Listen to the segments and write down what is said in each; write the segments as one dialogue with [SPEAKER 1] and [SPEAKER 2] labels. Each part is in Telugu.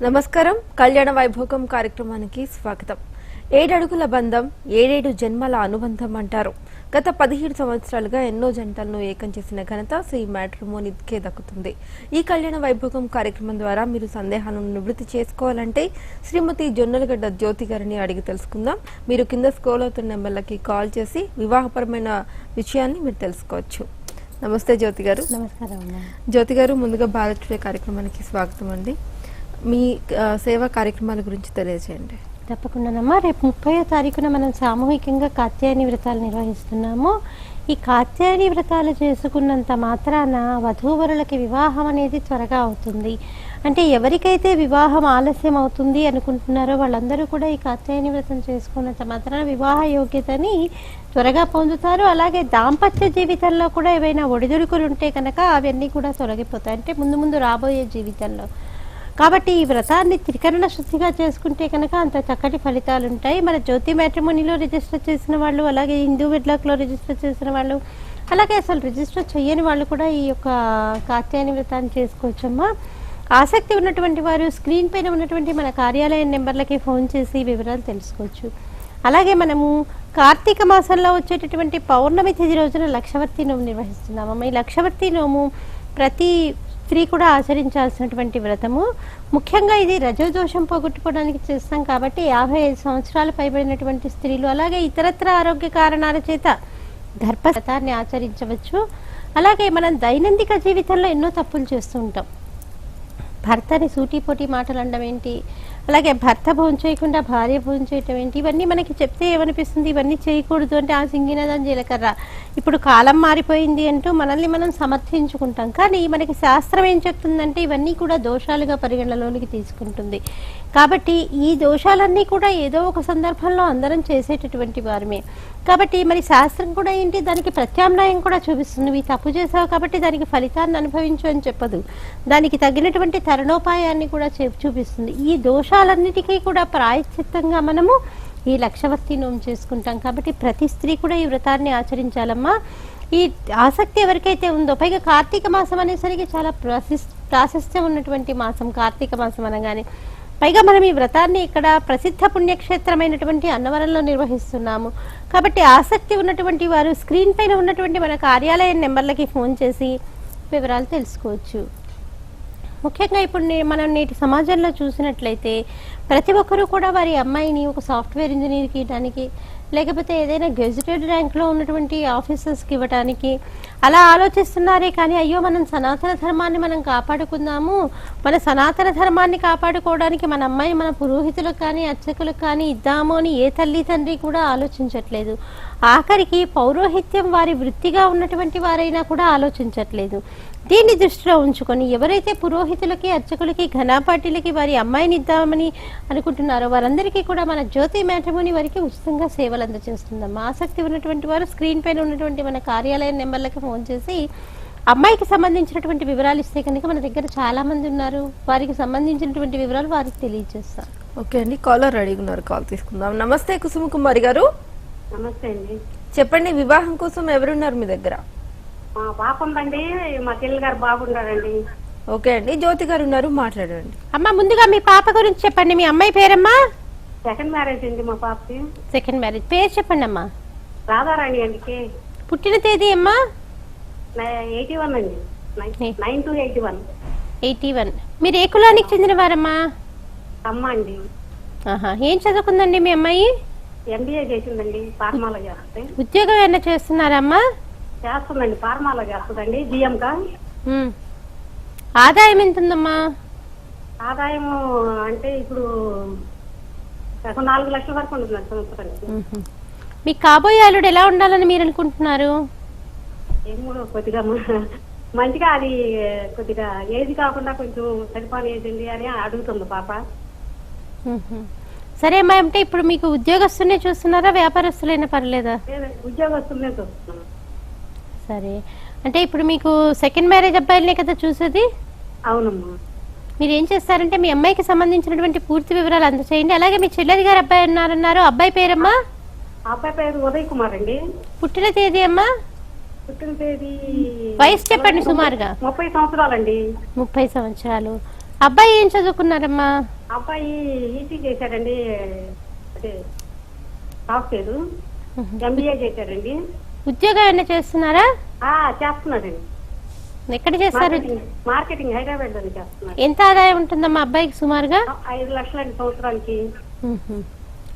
[SPEAKER 1] నమస్కారం. కళ్యాణ వైభోగం కార్యక్రమానికి స్వాగతం. 7 అడుగుల బంధం 7 జన్మల అనుబంధం అంటారు. గత 17 సంవత్సరాలుగా ఎన్నో జంటలను ఏకం చేసిన ఘనత శ్రీ మ్యాట్రిమోనీకే దక్కుతుంది. ఈ కళ్యాణ వైభోగం కార్యక్రమం ద్వారా మీరు సందేహాలను నివృత్తి చేసుకోవాలంటే శ్రీమతి జొన్నలగడ్డ జ్యోతి గారిని అడిగి తెలుసుకుందాం. మీరు కింద స్క్రోల్ అవుతున్న నెంబర్లకి కాల్ చేసి వివాహపరమైన విషయాన్ని మీరు తెలుసుకోవచ్చు. నమస్తే జ్యోతి గారు.
[SPEAKER 2] నమస్కారం.
[SPEAKER 1] జ్యోతి గారు, ముందుగా భారత్ టుడే కార్యక్రమానికి స్వాగతం అండి. మీ సేవా కార్యక్రమాల గురించి తెలియజేయండి.
[SPEAKER 2] తప్పకుండానమ్మా. రేపు 30వ తారీఖున మనం సామూహికంగా కాత్యాయని వ్రతాలు నిర్వహిస్తున్నాము. ఈ కాత్యాయని వ్రతాలు చేసుకున్నంత మాత్రాన వధూవరులకి వివాహం అనేది త్వరగా అవుతుంది. అంటే ఎవరికైతే వివాహం ఆలస్యం అవుతుంది అనుకుంటున్నారో వాళ్ళందరూ కూడా ఈ కాత్యాయని వ్రతం చేసుకున్నంత మాత్రాన వివాహ యోగ్యతని త్వరగా పొందుతారు. అలాగే దాంపత్య జీవితంలో కూడా ఏవైనా ఒడిదుడుకులు ఉంటే కనుక అవన్నీ కూడా తొలగిపోతాయి. అంటే ముందు రాబోయే జీవితంలో. కాబట్టి ఈ వ్రతాన్ని త్రికరణ శుద్ధిగా చేసుకుంటే కనుక అంత చక్కటి ఫలితాలు ఉంటాయి. మన జ్యోతి మ్యాట్రిమోనీలో రిజిస్టర్ చేసిన వాళ్ళు, అలాగే హిందూ వెడ్లాక్లో రిజిస్టర్ చేసిన వాళ్ళు, అలాగే అసలు రిజిస్టర్ చేయని వాళ్ళు కూడా ఈ యొక్క కాత్యాయని వ్రతాన్ని చేసుకోవచ్చమ్మా. ఆసక్తి ఉన్నటువంటి వారు స్క్రీన్ పైన ఉన్నటువంటి మన కార్యాలయం నెంబర్లకి ఫోన్ చేసి వివరాలు తెలుసుకోవచ్చు. అలాగే మనము కార్తీక మాసంలో వచ్చేటటువంటి పౌర్ణమి తిథి రోజున లక్షవర్తి నోము నిర్వహిస్తున్నామమ్మ. ఈ లక్షవర్తి నోము ప్రతి స్త్రీ కూడా ఆచరించాల్సినటువంటి వ్రతము. ముఖ్యంగా ఇది రజోదోషం పోగొట్టుకోవడానికి చేస్తాం కాబట్టి 55 సంవత్సరాలు పైబడినటువంటి స్త్రీలు, అలాగే ఇతరత్ర ఆరోగ్య కారణాల చేత గర్భవ్రతాన్ని ఆచరించవచ్చు. అలాగే మనం దైనందిక జీవితంలో ఎన్నో తప్పులు చేస్తూ ఉంటాం. భర్తని సూటిపోటి మాటలు అనడం ఏంటి, అలాగే భర్త భోజనం చేయకుండా భార్య భోజనం చేయటం ఏంటి, ఇవన్నీ మనకి చెప్తే ఏమనిపిస్తుంది, ఇవన్నీ చేయకూడదు అంటే ఆ సింగినదని జీలకర్ర, ఇప్పుడు కాలం మారిపోయింది అంటూ మనల్ని మనం సమర్థించుకుంటాం. కానీ మనకి శాస్త్రం ఏం చెప్తుందంటే ఇవన్నీ కూడా దోషాలుగా పరిగణలోనికి తీసుకుంటుంది. కాబట్టి ఈ దోషాలన్నీ కూడా ఏదో ఒక సందర్భంలో అందరం చేసేటటువంటి వారమే. కాబట్టి మరి శాస్త్రం కూడా ఏంటి, దానికి ప్రత్యామ్నాయం కూడా చూపిస్తుంది. నువ్వు తప్పు చేసావు కాబట్టి దానికి ఫలితాన్ని అనుభవించు అని చెప్పదు, దానికి తగినటువంటి తరుణోపాయాన్ని కూడా చూపిస్తుంది. ఈ దోషాలన్నిటికీ కూడా ప్రాయశ్చిత్తంగా మనము ఈ లక్షవర్తి నోము చేసుకుంటాం. కాబట్టి ప్రతి స్త్రీ కూడా ఈ వ్రతాన్ని ఆచరించాలమ్మా. ఈ ఆసక్తి ఎవరికైతే ఉందో, పైగా కార్తీక మాసం అనేసరికి చాలా ప్రాశస్త్యం ఉన్నటువంటి మాసం కార్తీక మాసం అనగానే. పైగా మనం ఈ వ్రతాన్ని ఇక్కడ ప్రసిద్ధ పుణ్యక్షేత్రమైనటువంటి అన్నవరంలో నిర్వహిస్తున్నాము. కాబట్టి ఆసక్తి ఉన్నటువంటి వారు స్క్రీన్ పైన ఉన్నటువంటి మన కార్యాలయం నెంబర్లకి ఫోన్ చేసి వివరాలు తెలుసుకోవచ్చు. ముఖ్యంగా ఇప్పుడు మనం నేటి సమాజంలో చూసినట్లయితే ప్రతి ఒక్కరూ కూడా వారి అమ్మాయిని ఒక సాఫ్ట్వేర్ ఇంజనీర్కి ఇవ్వడానికి, లేకపోతే ఏదైనా గెజిటెడ్ ర్యాంక్లో ఉన్నటువంటి ఆఫీసర్స్కి ఇవ్వడానికి అలా ఆలోచిస్తున్నారే. కానీ అయ్యో మనం సనాతన ధర్మాన్ని మనం కాపాడుకుందాము, మన సనాతన ధర్మాన్ని కాపాడుకోవడానికి మన అమ్మాయిని మన పురోహితులకు కానీ అర్చకులకు కానీ ఇద్దాము అని ఏ తల్లి తండ్రి కూడా ఆలోచించట్లేదు. ఆఖరికి పౌరోహిత్యం వారి వృత్తిగా ఉన్నటువంటి వారైనా కూడా ఆలోచించట్లేదు. దీన్ని దృష్టిలో ఉంచుకొని ఎవరైతే పురోహితులకి అర్చకులకి ఘనాపాటిలకి వారి అమ్మాయిని ఇద్దామని అనుకుంటున్నారో వారందరికీ కూడా మన జ్యోతి మ్యాట్రిమోనీ వారికి ఉచితంగా సేవలు అందజేస్తుందమ్మా. ఆసక్తి ఉన్నటువంటి వారు స్క్రీన్ పైన ఉన్నటువంటి మన కార్యాలయం నెంబర్లకి ఫోన్ చేసి అమ్మాయికి సంబంధించినటువంటి వివరాలు ఇస్తే కనుక మన దగ్గర చాలా మంది ఉన్నారు, వారికి సంబంధించినటువంటి వివరాలు వారికి తెలియజేస్తాం.
[SPEAKER 1] ఓకే అండి, కాలర్ రెడీగా ఉన్నారు, కాల్ తీసుకుందాం. నమస్తే కుసుమ కుమారి గారు.
[SPEAKER 3] నమస్తే అండి.
[SPEAKER 1] చెప్పండి, వివాహం కోసం ఎవరున్నారు మీ దగ్గర?
[SPEAKER 3] పాప ఉందండి, మా చెల్లి గారు బాగుండారండి.
[SPEAKER 1] ఓకే అండి, జ్యోతి గారు ఉన్నారు, మాట్లాడండి.
[SPEAKER 2] అమ్మ ముందుగా మీ పాప గురించి చెప్పండి. మీ అమ్మాయి పేరమ్మా?
[SPEAKER 3] సెకండ్ మ్యారేజ్ అండి మా పాపకి.
[SPEAKER 2] Second marriage. పేరు చెప్పండి అమ్మా.
[SPEAKER 3] రాధారాణి అండి.
[SPEAKER 2] పుట్టిన తేదీ అమ్మా?
[SPEAKER 3] 81 అండి. 9/2/81.
[SPEAKER 2] 81. మీరు ఏ కులానికి చెందిన వారమ్మా?
[SPEAKER 3] అమ్మ అండి.
[SPEAKER 2] ఏం చదువుకుందండి మీ అమ్మాయి?
[SPEAKER 3] MBA చేసిందండి, ఫార్మాలో చేస్తుంది.
[SPEAKER 2] ఉద్యోగం ఏమైనా చేస్తున్నారమ్మా?
[SPEAKER 3] చేస్తుందండి, ఫార్మాలో చేస్తుందండి, GM-గా.
[SPEAKER 2] ఆదాయం ఎంత ఉందమ్మా?
[SPEAKER 3] ఆదాయం అంటే ఇప్పుడు 4 లక్షల వరకు ఉంటుంది సంవత్సరానికి.
[SPEAKER 2] మీ కాబోయే అల్లుడు ఎలా ఉండాలని మీరు అనుకుంటున్నారు?
[SPEAKER 3] ఏమో కొద్దిగా మంచిగా, అది కొద్దిగా ఏజ్ కాకుండా కొంచెం సరిపోని ఏజ్ ఉంది అని అడుగుతుంది పాప.
[SPEAKER 2] సరే అమ్మా, అంటే ఇప్పుడు మీకు ఉద్యోగస్తునే చూస్తున్నారా, వ్యాపారస్తులైనా పర్లేదా?
[SPEAKER 3] ఉద్యోగస్తులనే చూస్తున్నాం.
[SPEAKER 2] సరే, అంటే ఇప్పుడు మీకు సెకండ్ మ్యారేజ్ అబ్బాయిలనే కదా చూసేది?
[SPEAKER 3] అవునమ్మా.
[SPEAKER 2] మీరు ఏం చేస్తారంటే మీ అమ్మాయికి సంబంధించినటువంటి పూర్తి వివరాలు అందచేయండి. అలాగే మీ చెల్లెలి గారు అబ్బాయి ఉన్నారన్నారు, అబ్బాయి పేరమ్మా?
[SPEAKER 3] అబ్బాయి పేరు ఉదయ్ కుమార్ అండి.
[SPEAKER 2] పుట్టిన తేదీ అమ్మా?
[SPEAKER 3] పుట్టిన తేదీ,
[SPEAKER 2] వయసు చెప్పండి సుమారుగా.
[SPEAKER 3] 30 సంవత్సరాలండి.
[SPEAKER 2] 30 సంవత్సరాలు. అబ్బాయి ఏం చదువుకున్నారమ్మా?
[SPEAKER 3] అబ్బాయి ఈసీ చేశాడండి, అదే సాఫ్ట్వేర్ ఎంబీఏ చేశాడండి.
[SPEAKER 2] ఉద్యోగం ఏమైనా చేస్తున్నారా?
[SPEAKER 3] చేస్తున్నాడండి.
[SPEAKER 2] ఎక్కడ చేస్తారు?
[SPEAKER 3] మార్కెటింగ్ హైదరాబాద్ లోనే చేస్తున్నాడు.
[SPEAKER 2] ఎంత ఆదాయం ఉంటుందమ్మా అబ్బాయికి సుమారుగా?
[SPEAKER 3] 5 లక్షలండి సంవత్సరానికి.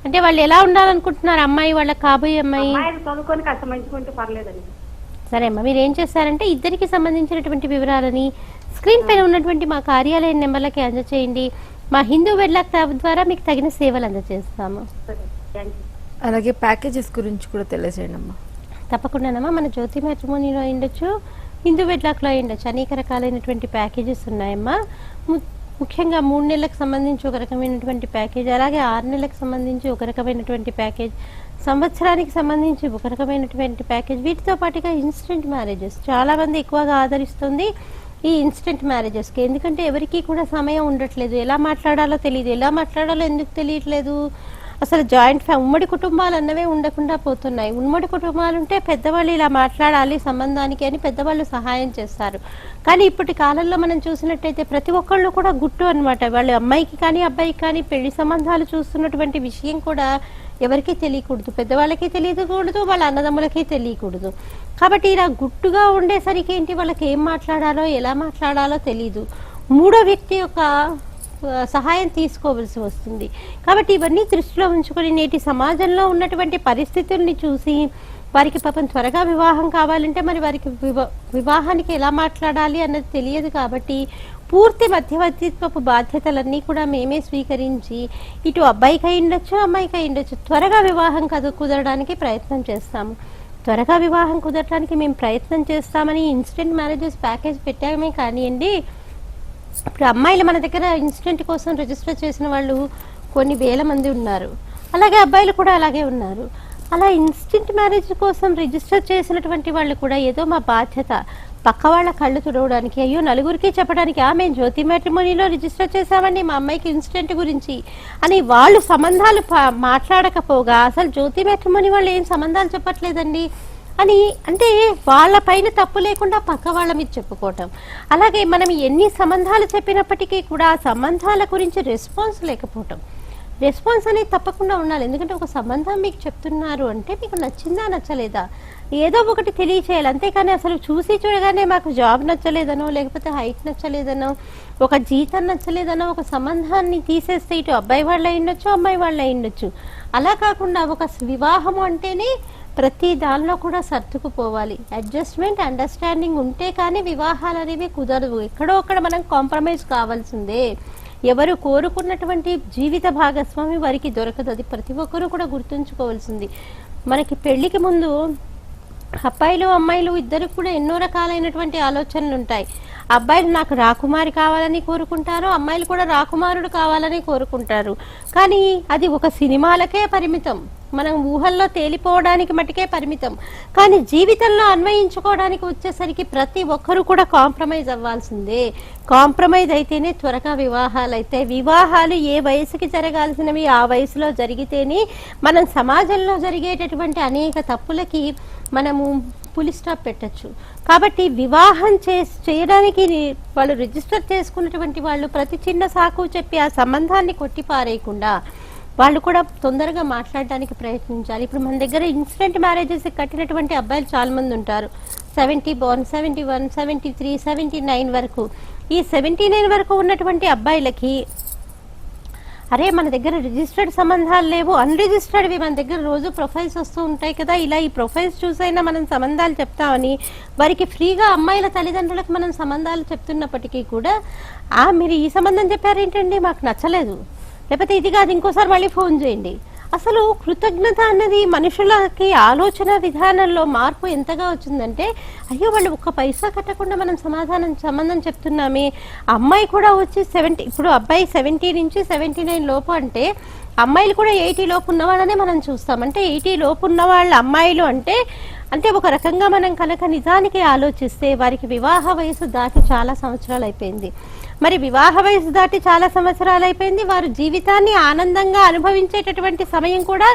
[SPEAKER 2] అంటే వాళ్ళు ఎలా ఉండాలనుకుంటున్నారు అమ్మాయి, వాళ్ళ కాబోయే అమ్మాయి?
[SPEAKER 3] చదువుకొని కాస్త మంచిగా పర్లేదండి.
[SPEAKER 2] సరే అమ్మా, మీరు ఏం చేస్తారంటే ఇద్దరికి సంబంధించినటువంటి వివరాలని స్క్రీన్ పైన ఉన్నటువంటి మా కార్యాలయం నెంబర్లకి అందజేయండి. మా హిందూ వెడ్లాక్ ద్వారా మీకు తగిన సేవలు అందజేస్తాము.
[SPEAKER 1] అలాగే ప్యాకేజెస్ గురించి కూడా తెలియజేయండి అమ్మా.
[SPEAKER 2] తప్పకుండానమ్మా, మన జ్యోతి మ్యాట్రిమోనీలో ఉండొచ్చు, హిందూ వెడ్లాక్లో ఉండొచ్చు, అనేక రకాలైనటువంటి ప్యాకేజెస్ ఉన్నాయమ్మా. ముఖ్యంగా 3 నెలలకు సంబంధించి ఒక రకమైనటువంటి ప్యాకేజ్, అలాగే 6 నెలలకు సంబంధించి ఒక రకమైనటువంటి ప్యాకేజ్, సంవత్సరానికి సంబంధించి ఒక రకమైనటువంటి ప్యాకేజ్. వీటితో పాటుగా ఇన్స్టెంట్ మ్యారేజెస్ చాలా మంది ఎక్కువగా ఆదరిస్తుంది ఈ ఇన్స్టెంట్ మ్యారేజెస్కి. ఎందుకంటే ఎవరికి కూడా సమయం ఉండట్లేదు, ఎలా మాట్లాడాలో తెలియదు, ఎలా మాట్లాడాలో ఎందుకు తెలియట్లేదు. అసలు ఉమ్మడి కుటుంబాలు అన్నవే ఉండకుండా పోతున్నాయి. ఉమ్మడి కుటుంబాలు ఉంటే పెద్దవాళ్ళు ఇలా మాట్లాడాలి సంబంధానికి అని పెద్దవాళ్ళు సహాయం చేస్తారు. కానీ ఇప్పటి కాలంలో మనం చూసినట్టయితే ప్రతి ఒక్కళ్ళు కూడా గుట్టు అనమాట. వాళ్ళు అమ్మాయికి కానీ అబ్బాయికి కానీ పెళ్లి సంబంధాలు చూస్తున్నటువంటి విషయం కూడా ఎవరికీ తెలియకూడదు, పెద్దవాళ్ళకి తెలియకూడదు, వాళ్ళ అన్నదమ్ములకి తెలియకూడదు. కాబట్టి ఇలా గుట్టుగా ఉండేసరికి ఏంటి, వాళ్ళకి ఏం మాట్లాడాలో ఎలా మాట్లాడాలో తెలీదు. మూడో వ్యక్తి యొక్క సహాయం తీసుకోవాల్సి వస్తుంది. కాబట్టి ఇవన్నీ దృష్టిలో ఉంచుకొని నేటి సమాజంలో ఉన్నటువంటి పరిస్థితుల్ని చూసి వారికి పాపం త్వరగా వివాహం కావాలంటే మరి వారికి వివాహానికి ఎలా మాట్లాడాలి అన్నది తెలియదు. కాబట్టి పూర్తి మధ్యవర్తిత్వపు బాధ్యతలన్నీ కూడా మేమే స్వీకరించి ఇటు అబ్బాయికి అయి ఉండొచ్చు, అమ్మాయికి అయి ఉండొచ్చు, త్వరగా వివాహం కుదరడానికి ప్రయత్నం చేస్తాము. త్వరగా వివాహం కుదరడానికి మేము ప్రయత్నం చేస్తామని ఇన్స్టెంట్ మ్యారేజెస్ ప్యాకేజ్ పెట్టామే. కానివ్వండి, ఇప్పుడు అమ్మాయిలు మన దగ్గర ఇన్స్టెంట్ కోసం రిజిస్టర్ చేసిన వాళ్ళు కొన్ని వేల మంది ఉన్నారు, అలాగే అబ్బాయిలు కూడా అలాగే ఉన్నారు. అలా ఇన్స్టెంట్ మ్యారేజ్ కోసం రిజిస్టర్ చేసినటువంటి వాళ్ళు కూడా ఏదో మా బాధ్యత పక్క వాళ్ళ కళ్ళు తుడవడానికి, అయ్యో నలుగురికి చెప్పడానికి, మేము జ్యోతి మ్యాట్రిమోనీలో రిజిస్టర్ చేసామండి మా అమ్మాయికి ఇన్స్టెంట్ గురించి అని వాళ్ళు సంబంధాలు మాట్లాడకపోగా, అసలు జ్యోతి మ్యాట్రిమోనీ వాళ్ళు ఏం సంబంధాలు చెప్పట్లేదండి అని అంటే వాళ్ళ పైన తప్పు లేకుండా పక్క వాళ్ళ మీద చెప్పుకోవటం. అలాగే మనం ఎన్ని సంబంధాలు చెప్పినప్పటికీ కూడా ఆ సంబంధాల గురించి రెస్పాన్స్ లేకపోవటం. రెస్పాన్స్ అనేది తప్పకుండా ఉండాలి. ఎందుకంటే ఒక సంబంధం మీకు చెప్తున్నారు అంటే మీకు నచ్చిందా నచ్చలేదా ఏదో ఒకటి తెలియచేయాలి. అంతేకాని అసలు చూసి చూడగానే మాకు జాబ్ నచ్చలేదనో, లేకపోతే హైట్ నచ్చలేదనో, ఒక జీతం నచ్చలేదనో ఒక సంబంధాన్ని తీసేస్తే ఇటు అబ్బాయి వాళ్ళు అయ్యుండొచ్చు, అమ్మాయి వాళ్ళు అయ్యుండొచ్చు. అలా కాకుండా ఒక వివాహం అంటేనే ప్రతి దానిలో కూడా సర్దుకుపోవాలి. అడ్జస్ట్మెంట్, అండర్స్టాండింగ్ ఉంటే కానీ వివాహాలు అనేవి కుదరదు. ఎక్కడో అక్కడ మనం కాంప్రమైజ్ కావాల్సిందే. ఎవరు కోరుకున్నటువంటి జీవిత భాగస్వామి వారికి దొరకదు. అది ప్రతి ఒక్కరూ కూడా గుర్తుంచుకోవాల్సింది. మనకి పెళ్లికి ముందు అబ్బాయిలు అమ్మాయిలు ఇద్దరు కూడా ఎన్నో రకాలైనటువంటి ఆలోచనలు ఉంటాయి. అబ్బాయిలు నాకు రాకుమారి కావాలని కోరుకుంటారు, అమ్మాయిలు కూడా రాకుమారుడు కావాలని కోరుకుంటారు. కానీ అది ఒక సినిమాలకే పరిమితం, మనం ఊహల్లో తేలిపోవడానికి మటుకే పరిమితం. కానీ జీవితంలో అన్వయించుకోవడానికి వచ్చేసరికి ప్రతి ఒక్కరూ కూడా కాంప్రమైజ్ అవ్వాల్సిందే. కాంప్రమైజ్ అయితేనే త్వరగా వివాహాలు అయితే. వివాహాలు ఏ వయసుకి జరగాల్సినవి ఆ వయసులో జరిగితేనే మనం సమాజంలో జరిగేటటువంటి అనేక తప్పులకి మనము పులి స్టాప్ పెట్టచ్చు. కాబట్టి వివాహం చేయడానికి వాళ్ళు రిజిస్టర్ చేసుకున్నటువంటి వాళ్ళు ప్రతి చిన్న సాకు చెప్పి ఆ సంబంధాన్ని కొట్టిపారేయకుండా వాళ్ళు కూడా తొందరగా మాట్లాడడానికి ప్రయత్నించాలి. ఇప్పుడు మన దగ్గర ఇన్స్టెంట్ మ్యారేజెస్ కట్టినటువంటి అబ్బాయిలు చాలా మంది ఉంటారు. 70 బోర్న్, 71, 73, 79 వరకు. ఈ 79 వరకు ఉన్నటువంటి అబ్బాయిలకి అరే మన దగ్గర రిజిస్టర్డ్ సంబంధాలు లేవు, అన్రిజిస్టర్డ్వి మన దగ్గర రోజు ప్రొఫైల్స్ వస్తూ ఉంటాయి కదా, ఇలా ఈ ప్రొఫైల్స్ చూసైనా మనం సంబంధాలు చెప్తామని వారికి ఫ్రీగా అమ్మాయిల తల్లిదండ్రులకు మనం సంబంధాలు చెప్తున్నప్పటికీ కూడా మీరు ఈ సంబంధం చెప్పారేంటండి మాకు నచ్చలేదు, లేకపోతే ఇది కాదు ఇంకోసారి మళ్ళీ ఫోన్ చేయండి. అసలు కృతజ్ఞత అన్నది మనుషులకి ఆలోచన విధానంలో మార్పు ఎంతగా వచ్చిందంటే, అయ్యో వాళ్ళు ఒక్క పైసా కట్టకుండా మనం సంబంధం చెప్తున్నామే. అమ్మాయి కూడా వచ్చి 70, ఇప్పుడు అబ్బాయి 70 నుంచి 79 లోపు అంటే అమ్మాయిలు కూడా 80 లోపు ఉన్న వాళ్ళనే మనం చూస్తాం. అంటే 80 లోపు ఉన్న వాళ్ళ అమ్మాయిలు అంటే ఒక రకంగా మనం కనుక నిజానికి ఆలోచిస్తే వారికి వివాహ వయసు దాటి చాలా సంవత్సరాలు అయిపోయింది. మరి వివాహ వయసు దాటి చాలా సంవత్సరాలు అయిపోయింది, వారు జీవితాన్ని ఆనందంగా అనుభవించేటటువంటి సమయం కూడా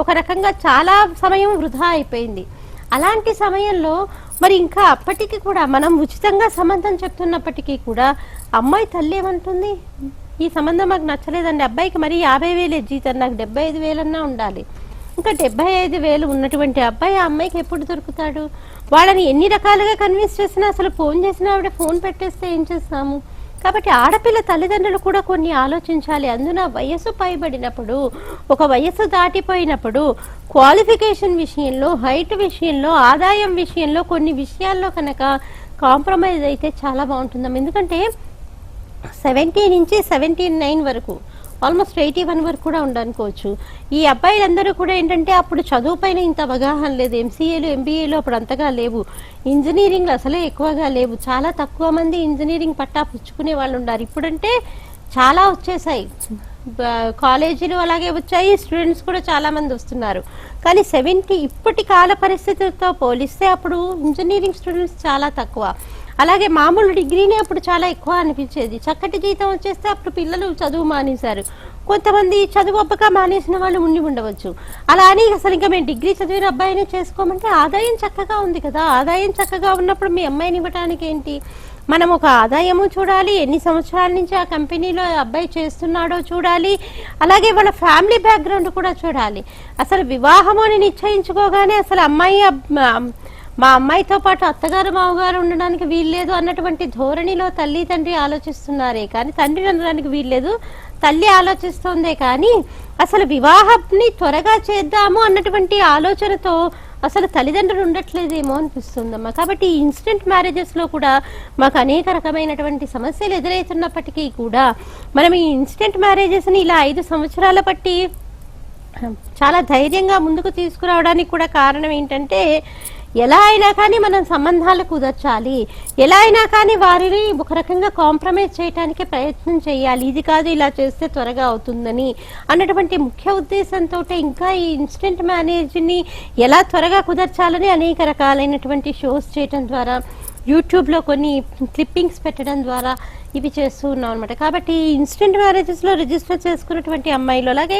[SPEAKER 2] ఒక రకంగా చాలా సమయం వృధా అయిపోయింది. అలాంటి సమయంలో మరి ఇంకా అప్పటికి కూడా మనం ఉచితంగా సంబంధం చెప్తున్నప్పటికీ కూడా అమ్మాయి తల్లి ఏమంటుంది, ఈ సంబంధం మాకు నచ్చలేదండి, అబ్బాయికి మరి 50,000 జీతం, నాకు 75,000 ఉండాలి. ఇంకా 75,000 ఉన్నటువంటి అబ్బాయి ఆ అమ్మాయికి ఎప్పుడు దొరుకుతాడు? వాళ్ళని ఎన్ని రకాలుగా కన్విన్స్ చేసినా, అసలు ఫోన్ చేసినా ఆవిడ ఫోన్ పెట్టేస్తే ఏం చేస్తాము? కాబట్టి ఆడపిల్ల తల్లిదండ్రులు కూడా కొన్ని ఆలోచించాలి. అందున వయసు పైబడినప్పుడు, ఒక వయసు దాటిపోయినప్పుడు క్వాలిఫికేషన్ విషయంలో, హైట్ విషయంలో, ఆదాయం విషయంలో కొన్ని విషయాల్లో కనుక కాంప్రమైజ్ అయితే చాలా బాగుంటుందాం. ఎందుకంటే 70 నుంచి 79 వరకు, ఆల్మోస్ట్ 81 వరకు కూడా ఉండనుకోవచ్చు. ఈ అబ్బాయిలందరూ కూడా ఏంటంటే అప్పుడు చదువు పైన ఇంత అవగాహన లేదు. ఎంసీఏలు, ఎంబీఏలు అప్పుడు అంతగా లేవు. ఇంజనీరింగ్లు అసలే ఎక్కువగా లేవు. చాలా తక్కువ మంది ఇంజనీరింగ్ పట్టా పుచ్చుకునే వాళ్ళు ఉన్నారు. ఇప్పుడంటే చాలా వచ్చేసాయి, కాలేజీలు అలాగే వచ్చాయి, స్టూడెంట్స్ కూడా చాలా మంది వస్తున్నారు. కానీ ఇప్పటి కాల పరిస్థితులతో పోలిస్తే అప్పుడు ఇంజనీరింగ్ స్టూడెంట్స్ చాలా తక్కువ. అలాగే మామూలు డిగ్రీనే అప్పుడు చాలా ఎక్కువ అనిపించేది. చక్కటి జీతం వచ్చేస్తే అప్పుడు పిల్లలు చదువు మానేశారు. కొంతమంది చదువు అబ్బక మానేసిన వాళ్ళు ఉండి ఉండవచ్చు. అలా అని అసలు ఇంకా మేము డిగ్రీ చదివిన అబ్బాయిని చేసుకోమంటే ఆదాయం చక్కగా ఉంది కదా. ఆదాయం చక్కగా ఉన్నప్పుడు మీ అమ్మాయిని ఇవ్వడానికి ఏంటి? మనం ఒక ఆదాయము చూడాలి, ఎన్ని సంవత్సరాల నుంచి ఆ కంపెనీలో అబ్బాయి చేస్తున్నాడో చూడాలి, అలాగే వాళ్ళ ఫ్యామిలీ బ్యాక్గ్రౌండ్ కూడా చూడాలి. అసలు వివాహము అని నిశ్చయించుకోగానే అసలు మా అమ్మాయితో పాటు అత్తగారు మామగారు ఉండడానికి వీల్లేదు అన్నటువంటి ధోరణిలో తల్లి తండ్రి ఆలోచిస్తున్నారే కానీ, తండ్రి అనడానికి వీల్లేదు, తల్లి ఆలోచిస్తోందే కానీ అసలు వివాహాన్ని త్వరగా చేద్దాము అన్నటువంటి ఆలోచనతో అసలు తల్లిదండ్రులు ఉండట్లేదేమో అనిపిస్తుందమ్మా. కాబట్టి ఈ ఇన్స్టెంట్ మ్యారేజెస్ లో కూడా మాకు అనేక రకమైనటువంటి సమస్యలు ఎదురవుతున్నప్పటికీ కూడా మనం ఈ ఇన్స్టెంట్ మ్యారేజెస్ ని ఇలా 5 సంవత్సరాల బట్టి చాలా ధైర్యంగా ముందుకు తీసుకురావడానికి కూడా కారణం ఏంటంటే, ఎలా అయినా కానీ మనం సంబంధాలు కుదర్చాలి, ఎలా అయినా కానీ వారిని ఒక రకంగా కాంప్రమైజ్ చేయడానికి ప్రయత్నం చేయాలి, ఇది కాదు ఇలా చేస్తే త్వరగా అవుతుందని అన్నటువంటి ముఖ్య ఉద్దేశంతో ఇంకా ఈ ఇన్స్టెంట్ మ్యారేజ్ని ఎలా త్వరగా కుదర్చాలని అనేక రకాలైనటువంటి షోస్ చేయడం ద్వారా, యూట్యూబ్లో కొన్ని క్లిప్పింగ్స్ పెట్టడం ద్వారా ఇవి చేస్తూ ఉన్నాం అనమాట. కాబట్టి ఇన్స్టెంట్ మ్యారేజెస్లో రిజిస్టర్ చేసుకున్నటువంటి అమ్మాయిలు, అలాగే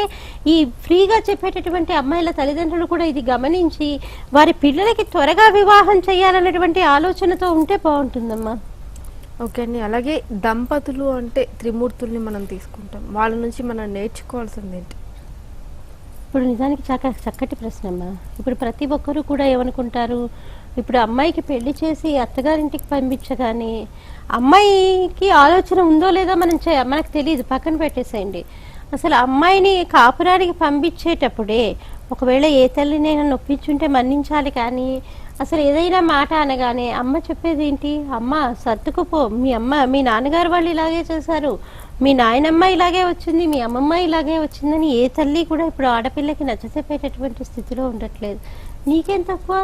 [SPEAKER 2] ఈ ఫ్రీగా చెప్పేటటువంటి అమ్మాయిల తల్లిదండ్రులు కూడా ఇది గమనించి వారి పిల్లలకి త్వరగా వివాహం చేయాలన్నటువంటి ఆలోచనతో ఉంటే బాగుంటుందమ్మా.
[SPEAKER 1] ఓకే అండి. అలాగే దంపతులు అంటే త్రిమూర్తుల్ని మనం తీసుకుంటాం, వాళ్ళ నుంచి మనం నేర్చుకోవాల్సింది ఏంటి?
[SPEAKER 2] ఇప్పుడు నిజానికి చక్కటి ప్రశ్న అమ్మా. ఇప్పుడు ప్రతి ఒక్కరూ కూడా ఏమనుకుంటారు, ఇప్పుడు అమ్మాయికి పెళ్లి చేసి అత్తగారింటికి పంపించగానే అమ్మాయికి ఆలోచన ఉందో లేదో మనకు తెలియదు, పక్కన పెట్టేసేయండి. అసలు అమ్మాయిని కాపురానికి పంపించేటప్పుడే ఒకవేళ ఏ తల్లినైనా నొప్పించుంటే మన్నించాలి, కానీ అసలు ఏదైనా మాట అనగానే అమ్మ చెప్పేది ఏంటి, అమ్మ సర్దుకుపో, మీ నాన్నగారు వాళ్ళు ఇలాగే చేశారు, మీ నాయనమ్మ ఇలాగే వచ్చింది, మీ అమ్మమ్మ ఇలాగే వచ్చిందని ఏ తల్లి కూడా ఇప్పుడు ఆడపిల్లకి నచ్చచెప్పేటటువంటి స్థితిలో ఉండట్లేదు. నీకేం తక్కువ,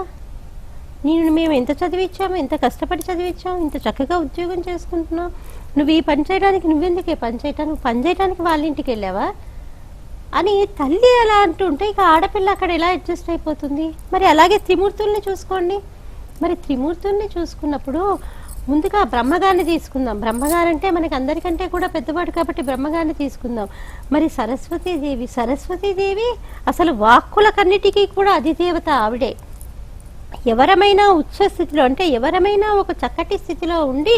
[SPEAKER 2] మేము ఎంత చదివించాము, ఎంత కష్టపడి చదివించాము, ఇంత చక్కగా ఉద్యోగం చేసుకుంటున్నావు, నువ్వు ఈ పని చేయడానికి నువ్వెందుకే పని చేయడానికి వాళ్ళ ఇంటికి వెళ్ళావా అని తల్లి అలా అంటుంటే ఇక ఆడపిల్ల అక్కడ ఎలా అడ్జస్ట్ అయిపోతుంది? మరి అలాగే త్రిమూర్తుల్ని చూసుకోండి. మరి త్రిమూర్తుల్ని చూసుకున్నప్పుడు ముందుగా బ్రహ్మగారిని తీసుకుందాం. బ్రహ్మగారు అంటే మనకి అందరికంటే కూడా పెద్దవాడు కాబట్టి బ్రహ్మగారిని తీసుకుందాం. మరి సరస్వతీదేవి అసలు వాక్కులకన్నిటికీ కూడా అధిదేవత ఆవిడే. ఎవరమైనా ఉచ్చ స్థితిలో అంటే ఎవరమైనా ఒక చక్కటి స్థితిలో ఉండి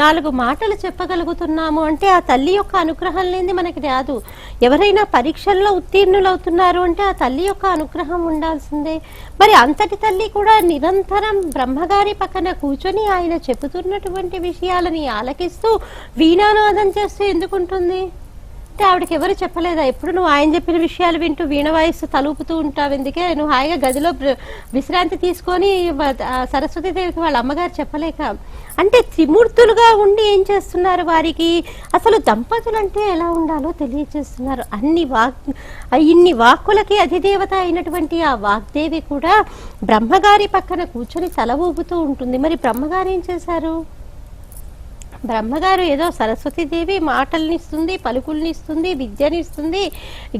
[SPEAKER 2] 4 మాటలు చెప్పగలుగుతున్నాము అంటే ఆ తల్లి యొక్క అనుగ్రహం లేనిది మనకి రాదు. ఎవరైనా పరీక్షల్లో ఉత్తీర్ణులవుతున్నారు అంటే ఆ తల్లి యొక్క అనుగ్రహం ఉండాల్సిందే. మరి అంతటి తల్లి కూడా నిరంతరం బ్రహ్మగారి పక్కన కూర్చొని ఆయన చెబుతున్నటువంటి విషయాలని ఆలకిస్తూ వీణానాదం చేస్తూ ఎందుకుంటుంది అంటే ఆవిడకి ఎవరు చెప్పలేదా ఎప్పుడు నువ్వు ఆయన చెప్పిన విషయాలు వింటూ వీణ వాయిస్తూ తలుపుతూ ఉంటావు, ఎందుకే నువ్వు హాయిగా గదిలో విశ్రాంతి తీసుకొని సరస్వతీదేవికి వాళ్ళ అమ్మగారు చెప్పలేక? అంటే త్రిమూర్తులుగా ఉండి ఏం చేస్తున్నారు, వారికి అసలు దంపతులు అంటే ఎలా ఉండాలో తెలియజేస్తున్నారు. ఇన్ని వాక్కులకి అధిదేవత అయినటువంటి ఆ వాగ్దేవి కూడా బ్రహ్మగారి పక్కన కూర్చొని తల ఊపుతూ ఉంటుంది. మరి బ్రహ్మగారు ఏం చేశారు? బ్రహ్మగారు ఏదో సరస్వతీదేవి మాటల్ని ఇస్తుంది, పలుకుల్ని ఇస్తుంది, విద్యని ఇస్తుంది,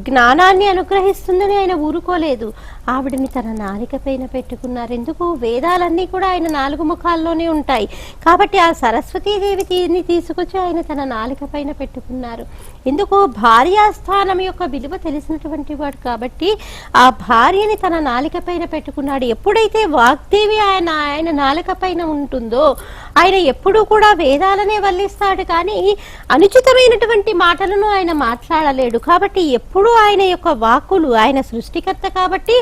[SPEAKER 2] జ్ఞానాన్ని అనుగ్రహిస్తుందని ఆయన ఊరుకోలేదు. ఆవిడని తన నాలిక పైన పెట్టుకున్నారు. ఎందుకు? వేదాలన్నీ కూడా ఆయన 4 ముఖాల్లోనే ఉంటాయి కాబట్టి ఆ సరస్వతీదేవిని తీసుకొచ్చి ఆయన తన నాలిక పైన పెట్టుకున్నారు. ఎందుకు? భార్యాస్థానం యొక్క విలువ తెలిసినటువంటి వాడు కాబట్టి ఆ భార్యని తన నాలిక పైన పెట్టుకున్నాడు. ఎప్పుడైతే వాగ్దేవి ఆయన నాలిక పైన ఉంటుందో ఆయన ఎప్పుడూ కూడా వేదాలనే వల్లిస్తాడు కానీ అనుచితమైనటువంటి మాటలను ఆయన మాట్లాడలేడు. కాబట్టి ఎప్పుడూ ఆయన యొక్క వాక్కులు, ఆయన సృష్టికర్త కాబట్టి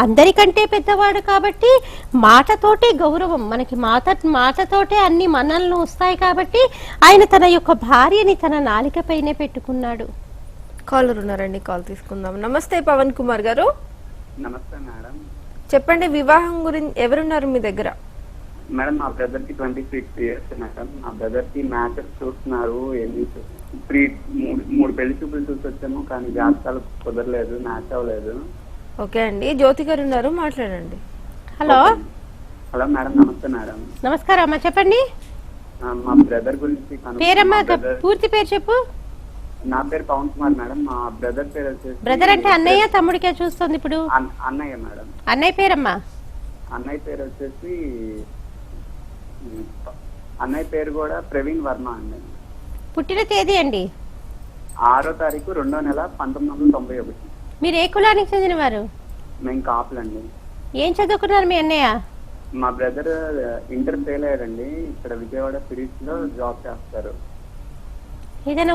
[SPEAKER 2] అందరికంటే పెద్దవాడు కాబట్టి మాటతోటే గౌరవం, మనకి మాటతోటే అన్ని మనల్ని వస్తాయి కాబట్టి ఆయన తన యొక్క భార్యని తన నాలిక పైనే పెట్టుకున్నాడు.
[SPEAKER 1] కాలర్ ఉన్నారండి, కాల్ తీసుకుందాం. నమస్తే పవన్ కుమార్ గారు.
[SPEAKER 4] నమస్తే మేడం.
[SPEAKER 1] చెప్పండి, వివాహం గురించి ఎవరున్నారు మీ దగ్గర?
[SPEAKER 4] మేడం మా బ్రదర్ కి 26 years మేడం. మా బ్రదర్ కి మ్యాచెస్ చూస్తున్నారు. మూడు పెళ్లి చూపులు చూసి వచ్చాము కానీ జాతకాలు కుదరలేదు, మ్యాచ్ అవ్వలేదు.
[SPEAKER 1] ఓకే అండి, జ్యోతి గారు ఉన్నారు, మాట్లాడండి.
[SPEAKER 2] Hello
[SPEAKER 4] hello madam. నమస్తే మేడం.
[SPEAKER 2] నమస్కారం అమ్మా, చెప్పండి.
[SPEAKER 4] మా బ్రదర్ గురించి
[SPEAKER 2] పేరమ్మా, పూర్తి పేరు చెప్పు.
[SPEAKER 4] నా పేరు పవన్ కుమార్ మేడం. మా బ్రదర్ పేరు వచ్చేసి
[SPEAKER 2] బ్రదర్ అంటే అన్నయ్య తమ్ముడికే చూస్తుంది ఇప్పుడు?
[SPEAKER 4] అన్నయ్య మేడం.
[SPEAKER 2] అన్నయ్య పేరమ్మా?
[SPEAKER 4] అన్నయ్య పేరు వచ్చేసి అన్నయ్య పేరు కూడా ప్రవీణ్ వర్మ అండి.
[SPEAKER 2] పుట్టిన తేదీ అండి?
[SPEAKER 4] 6వ తారీఖు 2వ నెల 1991.
[SPEAKER 2] మీరు ఏ కులానికి చెందినవారు?
[SPEAKER 4] మేము కాపులండి.
[SPEAKER 2] ఏం చదువుకున్నారు మీ అన్నయ్య?
[SPEAKER 4] మా బ్రదర్ ఇంటర్ ఫెయిల్ అయ్యారండి. ఇక్కడ విజయవాడ సిరీస్ లో జాబ్ చేస్తారు.
[SPEAKER 2] ఏదైనా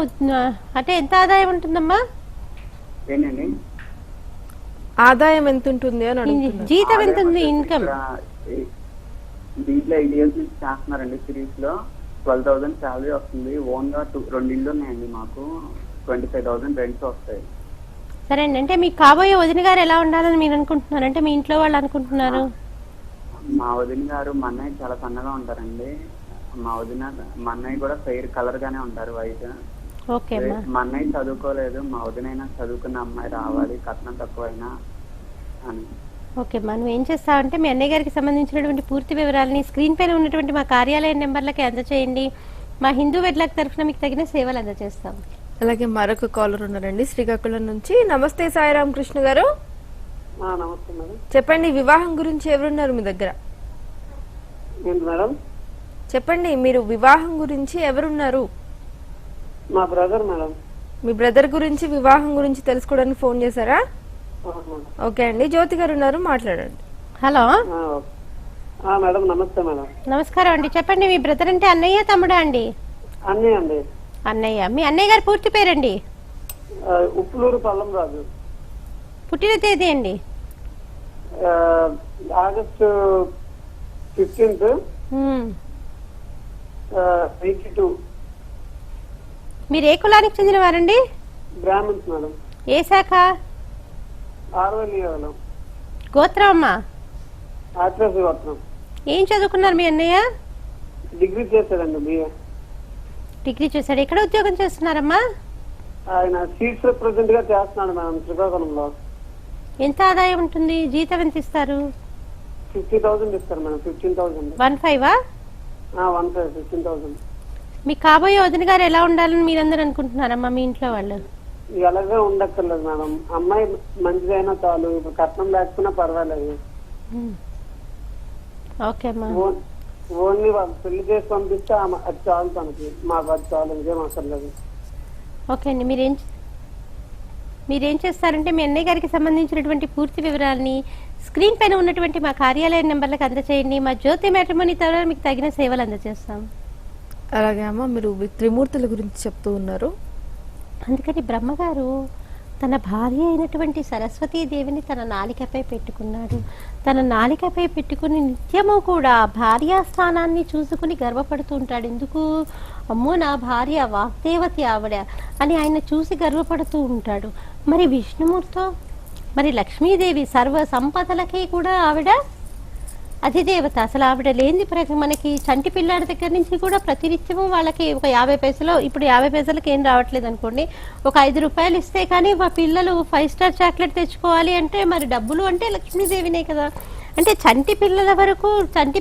[SPEAKER 2] అంటే ఎంత ఆదాయం ఉంటుందమ్మా?
[SPEAKER 4] ఏంటండి
[SPEAKER 1] ఆదాయం ఎంత ఉంటుంది అని అడుగుతున్నారు.
[SPEAKER 2] జీతం ఎంత ఉంది? ఇన్కమ్
[SPEAKER 4] దీంట్లో 8 years నుంచి చేస్తున్నారండి. సిరీస్ లో 12,000 శాలరీ వస్తుంది. ఓన్ గా 2 ఇళ్ళు ఉన్నాయండి మాకు. 25,000 రెంట్స్ వస్తాయి.
[SPEAKER 2] సరే అండి, అంటే మీకు కాబోయే వదిన గారు ఎలా ఉండాలని మీరు అనుకుంటున్నారు? అంటే మీ ఇంట్లో వాళ్ళు అనుకుంటున్నారు?
[SPEAKER 4] మా వదిన గారు మా అన్నయ్య చాలా సన్నగా ఉంటారండి. మా అన్నయ్య కూడా ఫెయిర్ కలర్ గానే ఉంటారు, వైట్.
[SPEAKER 2] ఓకే.
[SPEAKER 4] మా అన్నయ్య చదువుకోలేదు. మా వదినైనా చదువుకున్న అమ్మాయి రావాలి, కట్నం తక్కువైనా అని.
[SPEAKER 2] ఓకే, మనం ఏం చేస్తామంటే మీ అన్నయ్య గారికి సంబంధించినటువంటి పూర్తి వివరాలని స్క్రీన్ పైన ఉన్నటువంటి మా కార్యాలయ నెంబర్లకి అందచేయండి. మా హిందూ వెడ్లాక్ తరఫున మీకు తగిన సేవలు అందజేస్తాం.
[SPEAKER 1] అలాగే మరొక కాలర్ ఉన్నారండి శ్రీకాకుళం నుంచి. నమస్తే సాయిరామ్ కృష్ణ గారు.
[SPEAKER 3] నమస్తే మేడం.
[SPEAKER 1] చెప్పండి, వివాహం గురించి ఎవరున్నారు మీ దగ్గర?
[SPEAKER 3] మేడం
[SPEAKER 1] చెప్పండి, మీరు వివాహం గురించి ఎవరున్నారు?
[SPEAKER 3] మా బ్రదర్ మేడం.
[SPEAKER 1] మీ బ్రదర్ గురించి, వివాహం గురించి తెలుసుకోవడానికి ఫోన్ చేశారా? ఓకే అండి, జ్యోతి గారు ఉన్నారు, మాట్లాడండి.
[SPEAKER 2] Hello
[SPEAKER 3] madam. నమస్తే మేడం.
[SPEAKER 2] నమస్కారం అండి, చెప్పండి. మీ బ్రదర్ అంటే అన్నయ్య తమ్ముడా అండి?
[SPEAKER 3] అన్నయ్య అండి.
[SPEAKER 2] అన్నయ్య. మీ అన్నయ్య గారి పూర్తి పేరండి?
[SPEAKER 3] ఉప్పులూరు పల్లం రాజు.
[SPEAKER 2] పుట్టిన తేదీ అండి?
[SPEAKER 3] August 15th 82.
[SPEAKER 2] మీరు ఏ కులానికి చెందిన వారండి?
[SPEAKER 3] బ్రాహ్మణ్స్ మేడం.
[SPEAKER 2] ఏ శాఖ?
[SPEAKER 3] ఆర్వల్లియాలో.
[SPEAKER 2] గోత్రం అమ్మా?
[SPEAKER 3] ఆత్రేసి గోత్రం.
[SPEAKER 2] ఏం చదువుకున్నారు మీ అన్నయ్య?
[SPEAKER 3] డిగ్రీ చేశాడండి, బిఏ.
[SPEAKER 2] డిగ్రీ చేశాడు. ఎక్కడ ఉద్యోగం చేస్తున్నారమ్మా?
[SPEAKER 3] ఆయన సీట్స్ రిప్రజెంట్ గా చేస్తున్నాడు మేడం, శ్రీకాకుళంలో.
[SPEAKER 2] ఎంత ఆదాయం ఉంటుంది? జీతం ఎంత ఇస్తారు?
[SPEAKER 3] 50,000 ఇస్తారు మేడం. 15,000.
[SPEAKER 2] 15?
[SPEAKER 3] 15,000.
[SPEAKER 2] మీ కాబోయే వదిన గారు ఎలా ఉండాలని మీరందరూ అనుకుంటున్నారమ్మా మీ ఇంట్లో వాళ్ళు?
[SPEAKER 3] ఎలాగే ఉండక్కర్లేదు మేడం. అమ్మాయి మంచిదైనా చాలు. ఇప్పుడు కట్నం లేకపోయినా పర్వాలేదు.
[SPEAKER 2] ఓకే అమ్మా.
[SPEAKER 3] ఓన్లీ పెళ్లి చేసి పంపిస్తే అది చాలు తనకి. మాకు అది చాలు, ఇంకేం అవసరం లేదు.
[SPEAKER 2] ఓకే అండి, మీరేం చేస్తారంటే మీ అన్నయ్య గారికి సంబంధించినటువంటి పూర్తి వివరాలని స్క్రీన్ పైన ఉన్నటువంటి మా కార్యాలయ నెంబర్లకు అందచేయండి. మా జ్యోతి మ్యాట్రిమోనీ ద్వారా మీకు తగిన సేవలు అందజేస్తాం.
[SPEAKER 1] అలాగే అమ్మ, మీరు త్రిమూర్తుల గురించి చెప్తూ ఉన్నారు.
[SPEAKER 2] అందుకని బ్రహ్మగారు తన భార్య అయినటువంటి సరస్వతీదేవిని తన నాలికపై పెట్టుకున్నాడు. తన నాలికపై పెట్టుకుని నిత్యము కూడా భార్యా స్థానాన్ని చూసుకుని గర్వపడుతూ ఉంటాడు. ఎందుకు? అమ్మో, నా భార్య వాగ్దేవతి ఆవిడ అని ఆయన చూసి గర్వపడుతూ ఉంటాడు. మరి విష్ణుమూర్తో, మరి లక్ష్మీదేవి సర్వ సంపదలకి కూడా ఆవిడ అధిదేవత. అసలు ఆవిడ లేని మనకి చంటి పిల్లాడి దగ్గర నుంచి కూడా ప్రతినిత్యము వాళ్ళకి ఒక 50 పైసలు, ఇప్పుడు 50 పైసలకి ఏం రావట్లేదు అనుకోండి, ఒక 5 రూపాయలు ఇస్తే కానీ మా పిల్లలు 5 స్టార్ చాక్లెట్ తెచ్చుకోవాలి అంటే మరి డబ్బులు అంటే లక్ష్మీదేవినే కదా. అంటే చంటి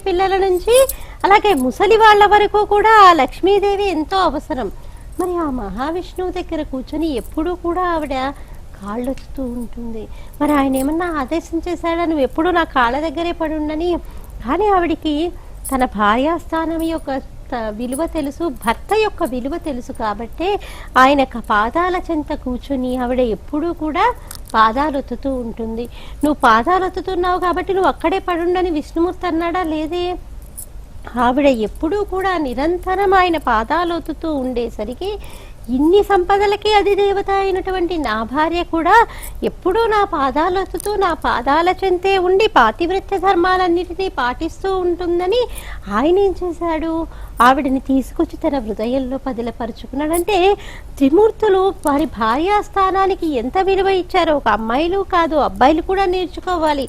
[SPEAKER 2] పిల్లల నుంచి అలాగే ముసలి వాళ్ళ వరకు కూడా ఆ లక్ష్మీదేవి ఎంతో అవసరం. మరి ఆ మహావిష్ణువు దగ్గర కూర్చొని ఎప్పుడూ కూడా ఆవిడ కాళ్ళొచ్చుతూ ఉంటుంది. మరి ఆయన ఏమన్నా ఆదేశం చేశాడా, నువ్వు ఎప్పుడు నా కాళ్ళ దగ్గరే పడి ఉండని? కానీ ఆవిడికి తన భార్యాస్థానం యొక్క విలువ తెలుసు, భర్త యొక్క విలువ తెలుసు కాబట్టి ఆయన పాదాల చెంత కూర్చొని ఆవిడ ఎప్పుడూ కూడా పాదాలు ఒత్తుతూ ఉంటుంది. నువ్వు పాదాలు ఒత్తుతున్నావు కాబట్టి నువ్వు అక్కడే పడుండని విష్ణుమూర్తి అన్నాడా? లేదే. ఆవిడ ఎప్పుడూ కూడా నిరంతరం ఆయన పాదాలు ఒత్తుతూ ఉండేసరికి ఇన్ని సంపదలకి అధిదేవత అయినటువంటి నా భార్య కూడా ఎప్పుడూ నా పాదాలు ఒత్తుతూ నా పాదాల చెంతే ఉండి పాతివ్రత్య ధర్మాలన్నిటినీ పాటిస్తూ ఉంటుందని ఆయన ఏం చేశాడు, ఆవిడని తీసుకొచ్చి తన హృదయంలో పదిలపరుచుకున్నాడంటే త్రిమూర్తులు వారి భార్యాస్థానానికి ఎంత విలువ ఇచ్చారో ఒక అమ్మాయిలు కాదు అబ్బాయిలు కూడా నేర్చుకోవాలి.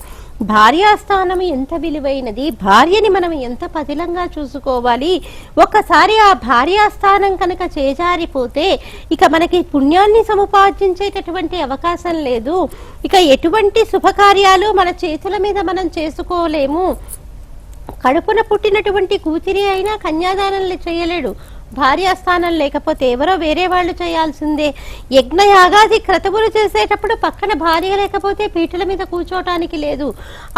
[SPEAKER 2] భార్యాస్థానం ఎంత విలువైనది, భార్యని మనం ఎంత పదిలంగా చూసుకోవాలి. ఒకసారి ఆ భార్యాస్థానం కనుక చేజారిపోతే ఇక మనకి పుణ్యాన్ని సముపార్జించేటటువంటి అవకాశం లేదు. ఇక ఎటువంటి శుభకార్యాలు మన చేతుల మీద మనం చేసుకోలేము. కడుపున పుట్టినటువంటి కూతురి అయినా కన్యాదానం చేయలేడు, భార్యాస్థానం లేకపోతే ఎవరో వేరే వాళ్ళు చేయాల్సిందే. యజ్ఞయాగాది క్రతువులు చేసేటప్పుడు పక్కన భార్య లేకపోతే పీటల మీద కూర్చోటానికి లేదు.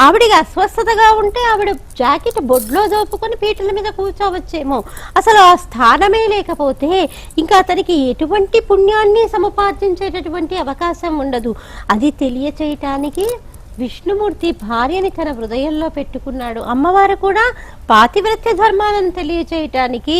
[SPEAKER 2] ఆవిడికి అస్వస్థతగా ఉంటే ఆవిడ జాకెట్ బొడ్లో దోపుకొని పీటల మీద కూర్చోవచ్చేమో. అసలు ఆ స్థానమే లేకపోతే ఇంకా అతనికి ఎటువంటి పుణ్యాన్ని సముపార్జించేటటువంటి అవకాశం ఉండదు. అది తెలియచేయటానికి విష్ణుమూర్తి భార్యని తన హృదయంలో పెట్టుకున్నాడు. అమ్మవారు కూడా పాతివ్రత్య ధర్మాలను తెలియచేయటానికి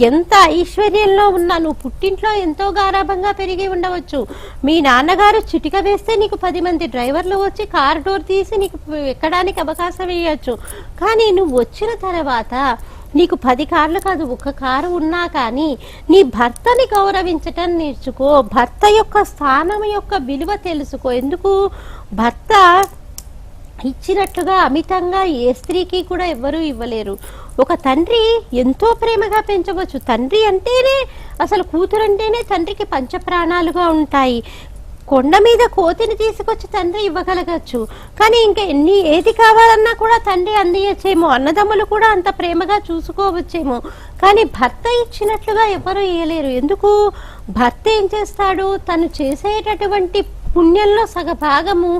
[SPEAKER 2] ఎంత ఐశ్వర్యంలో ఉన్నా, నువ్వు పుట్టింట్లో ఎంతో గారాభంగా పెరిగి ఉండవచ్చు, మీ నాన్నగారు చిటిక వేస్తే నీకు 10 మంది డ్రైవర్లు వచ్చి కారు డోర్ తీసి నీకు ఎక్కడానికి అవకాశం ఇవ్వచ్చు. కానీ నువ్వు వచ్చిన తర్వాత నీకు 10 కార్లు కాదు 1 కారు ఉన్నా కానీ నీ భర్తని గౌరవించటం నేర్చుకో, భర్త యొక్క స్థానం యొక్క విలువ తెలుసుకో. ఎందుకు భర్త ఇచ్చినట్లుగా అమితంగా ఏ స్త్రీకి కూడా ఎవ్వరూ ఇవ్వలేరు. ఒక తండ్రి ఎంతో ప్రేమగా పెంచవచ్చు. తండ్రి అంటేనే అసలు కూతురంటేనే తండ్రికి పంచప్రాణాలుగా ఉంటాయి. కొండ మీద కోతిని తీసుకొచ్చి తండ్రి ఇవ్వగలగచ్చు, కానీ ఇంకా ఏది కావాలన్నా కూడా తండ్రి అందియచ్చేమో. అన్నదమ్ములు కూడా అంత ప్రేమగా చూసుకోవచ్చేమో, కానీ భర్త ఇచ్చినట్లుగా ఎవరు ఇయ్యలేరు. ఎందుకు? భర్త ఏం చేస్తాడు, తను చేసేటటువంటి పుణ్యంలో సగభాగము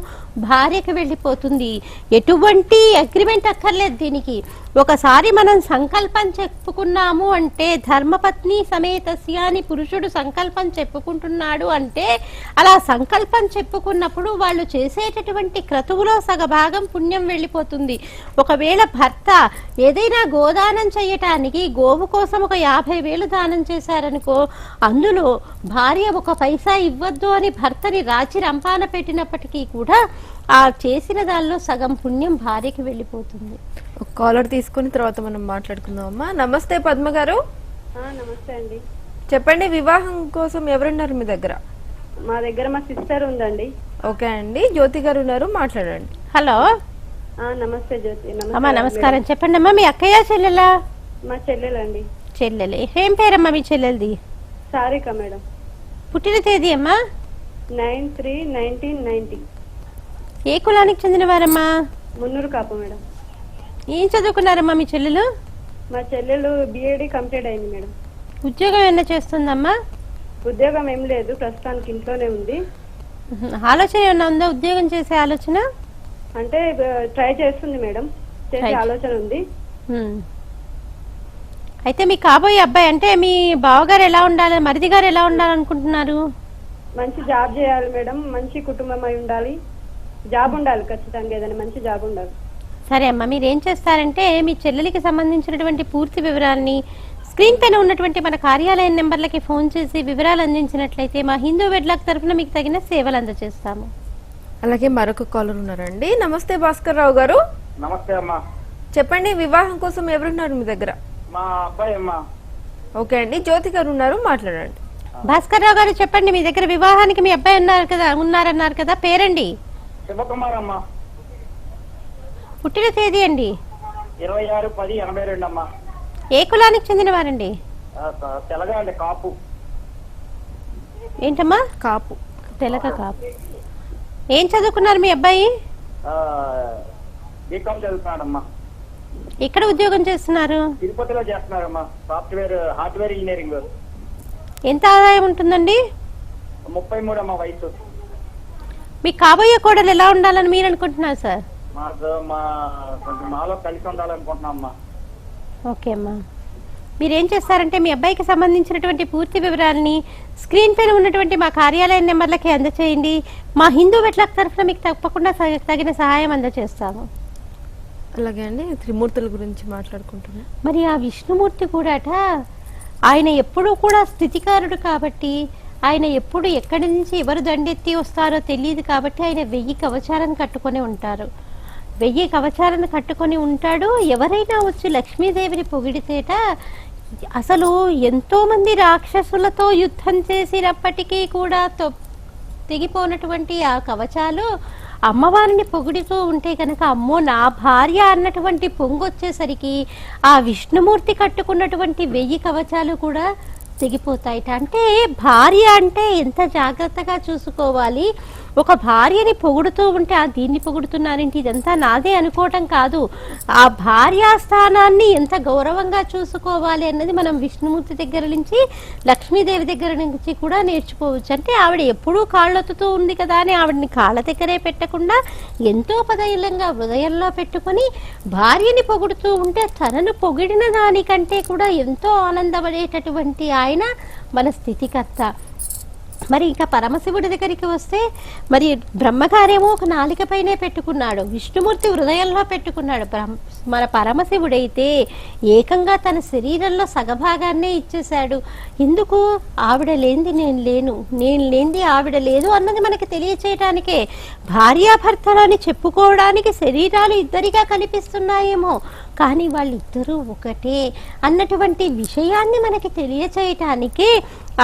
[SPEAKER 2] భార్యకి వెళ్ళిపోతుంది. ఎటువంటి అగ్రిమెంట్ అక్కర్లేదు దీనికి. ఒకసారి మనం సంకల్పం చెప్పుకున్నాము అంటే ధర్మపత్ని సమేతస్య అని పురుషుడు సంకల్పం చెప్పుకుంటున్నాడు అంటే అలా సంకల్పం చెప్పుకున్నప్పుడు వాళ్ళు చేసేటటువంటి క్రతువులో సగభాగం పుణ్యం వెళ్ళిపోతుంది. ఒకవేళ భర్త ఏదైనా గోదానం చేయటానికి గోవు కోసం ఒక 50,000 దానం చేశారనుకో, అందులో భార్య 1 పైసా ఇవ్వద్దు అని భర్తని రాచి రంపాన పెట్టినప్పటికీ కూడా ఆ చేసిన దానిలో సగం పుణ్యం భార్యకి వెళ్ళిపోతుంది.
[SPEAKER 1] ఒక కాలర్ తీసుకుని తర్వాత మనం మాట్లాడుకుందాం. అమ్మా నమస్తే పద్మ గారు.
[SPEAKER 3] నమస్తే అండి.
[SPEAKER 1] చెప్పండి, వివాహం కోసం ఎవరున్నారు మీ దగ్గర?
[SPEAKER 3] మా దగ్గర మా సిస్టర్ ఉందండి.
[SPEAKER 1] ఓకే అండి, జ్యోతి గారు ఉన్నారు, మాట్లాడండి.
[SPEAKER 2] హలో.
[SPEAKER 3] నమస్తే జ్యోతి.
[SPEAKER 2] అమ్మా నమస్కారం. చెప్పండి అమ్మా, మీ అక్కయ్య చెల్లెలా?
[SPEAKER 3] మా చెల్లెలండి.
[SPEAKER 2] చెల్లెలే. ఏం పేరమ్మా మీ చెల్లెలది?
[SPEAKER 3] సారిక మేడం.
[SPEAKER 2] పుట్టిన తేదీ అమ్మా?
[SPEAKER 3] 9/3/1990.
[SPEAKER 2] ఏ కులానికి చెందిన వారమ్మా?
[SPEAKER 3] మున్నూరు కాపు మేడం.
[SPEAKER 2] ఏం చదువుకున్నారమ్మా మీ చెల్లెలు?
[SPEAKER 3] మా చెల్లెలు బిఏడి కంప్లీట్ అయింది మేడం.
[SPEAKER 2] ఉద్యోగం ఏమైనా చేస్తుందమ్మా?
[SPEAKER 3] ఉద్యోగం ఏం లేదు, ప్రస్తుతానికి ఇంట్లోనే ఉంది.
[SPEAKER 2] ఆలోచన ఏమన్నా ఉందా ఉద్యోగం చేసే ఆలోచన?
[SPEAKER 3] అంటే ట్రై చేస్తుంది మేడం, చేసే ఆలోచన ఉంది.
[SPEAKER 2] అయితే మీ కాబోయే అబ్బాయి అంటే మీ బావగారు ఎలా ఉండాలి, మరిది గారు ఎలా ఉండాలనుకుంటున్నారు?
[SPEAKER 3] మంచి జాబ్ చేయాలి మేడం, మంచి కుటుంబం అయి ఉండాలి, జాబ్ ఉండాలి, ఖచ్చితంగా ఏదైనా మంచి జాబ్ ఉండాలి.
[SPEAKER 2] సరే అమ్మా, మీరు ఏం చేస్తారంటే మీ చెల్లెలికి సంబంధించినటువంటి పూర్తి వివరాలని స్క్రీన్ పైన ఉన్నటువంటి మన కార్యాలయం నెంబర్లకి ఫోన్ చేసి వివరాలు అందించినట్లయితే మా హిందూ వెడ్లాక్ తరఫున మీకు తగిన సేవలు అందజేస్తాము.
[SPEAKER 1] అలాగే మరొక కాలర్ ఉన్నారండి. నమస్తే భాస్కర్ రావు గారు.
[SPEAKER 5] నమస్తే అమ్మా.
[SPEAKER 1] చెప్పండి, వివాహం కోసం ఎవరున్నారు మీ దగ్గర?
[SPEAKER 5] మా అబ్బాయి అమ్మా.
[SPEAKER 1] ఓకే అండి, జ్యోతి గారు ఉన్నారు, మాట్లాడండి.
[SPEAKER 2] భాస్కర్ రావు గారు చెప్పండి, మీ దగ్గర వివాహానికి మీ అబ్బాయి ఉన్నారన్నారు కదా, పేరండి?
[SPEAKER 5] శివకుమార్ అమ్మా.
[SPEAKER 2] పుట్టిన తేదీ అండి?
[SPEAKER 5] 26/10/82 అమ్మా.
[SPEAKER 2] ఏ కులానికి చెందిన వారండి?
[SPEAKER 5] తెలగా అండి, కాపు.
[SPEAKER 2] ఏంటమ్మా?
[SPEAKER 1] కాపు.
[SPEAKER 2] తెలగ కాపు. ఏం చదువుకున్నారు మీ అబ్బాయి?
[SPEAKER 5] బీకామ్ చదువుతున్నాడమ్మా.
[SPEAKER 2] ఎక్కడ ఉద్యోగం చేస్తున్నారు?
[SPEAKER 5] తిరుపతిలో చేస్తున్నారమ్మా, హార్డ్వేర్ ఇంజనీరింగ్.
[SPEAKER 2] ఎంత ఆదాయం ఉంటుందండి?
[SPEAKER 5] 33 అమ్మా వయసు.
[SPEAKER 2] మీ కాబోయే కోడలు ఎలా ఉండాలని మీరు అనుకుంటున్నారు సార్?
[SPEAKER 5] కొంచెం మాలో కలిసి ఉండాలనుకుంటున్నాం అమ్మా.
[SPEAKER 2] ఓకే అమ్మా. మీరేం చేస్తారంటే మీ అబ్బాయికి సంబంధించినటువంటి పూర్తి వివరాలని స్క్రీన్ పైన ఉన్నటువంటి మా కార్యాలయ నెంబర్లకి అందచేయండి. మా హిందూ వెట్లాక్ తరఫున మీకు తప్పకుండా తగిన సహాయం అందజేస్తాము.
[SPEAKER 1] అలాగే అండి, త్రిమూర్తుల గురించి మాట్లాడుకుంటున్నాం.
[SPEAKER 2] మరి ఆ విష్ణుమూర్తి కూడాట ఆయన ఎప్పుడూ కూడా స్థితికారుడు కాబట్టి, ఆయన ఎప్పుడు ఎక్కడి నుంచి ఎవరు దండెత్తి వస్తారో తెలియదు కాబట్టి ఆయన 1000 కవచాలను కట్టుకొని ఉంటారు. 1000 కవచాలను కట్టుకొని ఉంటాడు. ఎవరైనా వచ్చి లక్ష్మీదేవిని పొగిడితేట అసలు ఎంతో మంది రాక్షసులతో యుద్ధం చేసినప్పటికీ కూడా తెగిపోనటువంటి ఆ కవచాలు అమ్మవారిని పొగుడుతూ ఉంటే కనుక అమ్మో నా భార్య అన్నటువంటి పొంగొచ్చేసరికి ఆ విష్ణుమూర్తి కట్టుకున్నటువంటి 1000 కవచాలు కూడా తెగిపోతాయిట. అంటే భార్య అంటే ఎంత జాగ్రత్తగా చూసుకోవాలి. ఒక భార్యని పొగుడుతూ ఉంటే దీన్ని పొగుడుతున్నారేంటి, ఇదంతా నాదే అనుకోవటం కాదు, ఆ భార్యా స్థానాన్ని ఎంత గౌరవంగా చూసుకోవాలి అన్నది మనం విష్ణుమూర్తి దగ్గర నుంచి లక్ష్మీదేవి దగ్గర నుంచి కూడా నేర్చుకోవచ్చు. అంటే ఆవిడ ఎప్పుడూ కాళ్ళొత్తుతూ ఉంది కదా అని ఆవిడని కాళ్ళ దగ్గరే పెట్టకుండా ఎంతో పదైలంగా హృదయంలో పెట్టుకొని భార్యని పొగుడుతూ ఉంటే తనను పొగిడిన దానికంటే కూడా ఎంతో ఆనందపడేటటువంటి ఆయన మన స్థితికర్త. మరి ఇంకా పరమశివుడి దగ్గరికి వస్తే మరి బ్రహ్మగారేమో ఒక నాలికపైనే పెట్టుకున్నాడు, విష్ణుమూర్తి హృదయంలో పెట్టుకున్నాడు. మన పరమశివుడైతే ఏకంగా తన శరీరంలో సగభాగాన్నే ఇచ్చేశాడు. ఎందుకు? ఆవిడ లేనిది నేను లేను, నేను లేనిది ఆవిడ లేదు అన్నది మనకి తెలియచేయటానికే. భార్యాభర్తలని చెప్పుకోవడానికి శరీరాలు ఇద్దరిగా కనిపిస్తున్నాయేమో కానీ వాళ్ళిద్దరూ ఒకటే అన్నటువంటి విషయాన్ని మనకి తెలియచేయటానికి